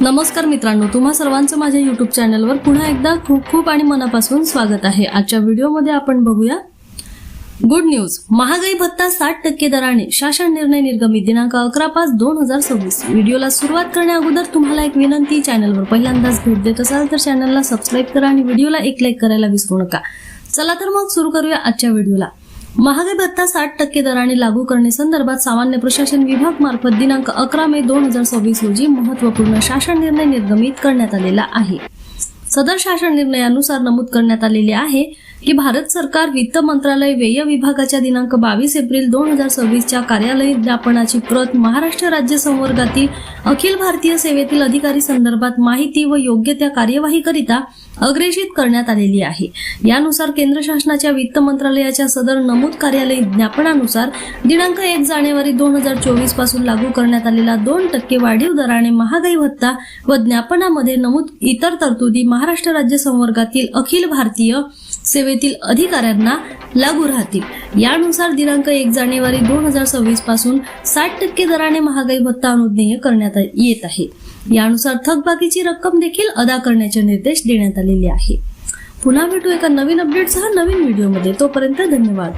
नमस्कार मित्रांनो, तुम्हा सर्वांचं माझ्या YouTube चॅनलवर पुन्हा एकदा खूप खूप आणि मनापासून स्वागत आहे। आजच्या व्हिडिओमध्ये आपण बघूया गुड न्यूज। महागाई भत्ता 60% दराने, शासन निर्णय निर्गमित दिनांक 11/5/2026। व्हिडिओला सुरुवात करण्याअगोदर तुम्हाला एक विनंती, चॅनलवर पहिल्यांदाच भेट देत असाल तर चॅनलला सबस्क्राइब करा आणि व्हिडिओला एक लाईक करायला विसरू नका। चला तर मग सुरू करूया आजच्या व्हिडिओला। महागाई भत्ता 60% दराने लागू करण्यासंदर्भात सामान्य प्रशासन विभाग मार्फत दिनांक 11 मे 2026 रोजी महत्त्वपूर्ण शासन निर्णय निर्गमित करण्यात आलेला आहे। सदर शासन निर्णयानुसार नमूद करण्यात आलेले आहे की भारत सरकार वित्त मंत्रालय व्यय विभागाच्या दिनांक 22 एप्रिल 2026 च्या कार्यालयीन ज्ञापनाची प्रत महाराष्ट्र राज्य संवर्गातील अखिल भारतीय सेवेतील अधिकारी संदर्भात माहिती व योग्य त्या कार्यवाही करिता अग्रेषित करण्यात आलेली आहे। यानुसार केंद्र शासनाच्या वित्त मंत्रालयाच्या सदर नमूद कार्यालयीन ज्ञापनानुसार दिनांक 1 जानेवारी 2024 पासून लागू करण्यात आलेला 2% वाढीव दराने महागाई भत्ता व ज्ञापनामध्ये नमूद इतर तरतुदी महाराष्ट्र राज्य संवर्गातील अखिल भारतीय सेवेतील अधिकाऱ्यांना लागू राहतील। यानुसार दिनांक 1 जानेवारी 2026 पासून 60% दराने महागाई भत्ता अनुज्ञेय करण्यात येत आहे। यानुसार थकबाकीची रक्कम देखील अदा करण्याचे निर्देश देण्यात आलेले आहे। पुन्हा भेटू एका नवीन अपडेटसह नवीन व्हिडिओमध्ये। तोपर्यंत धन्यवाद।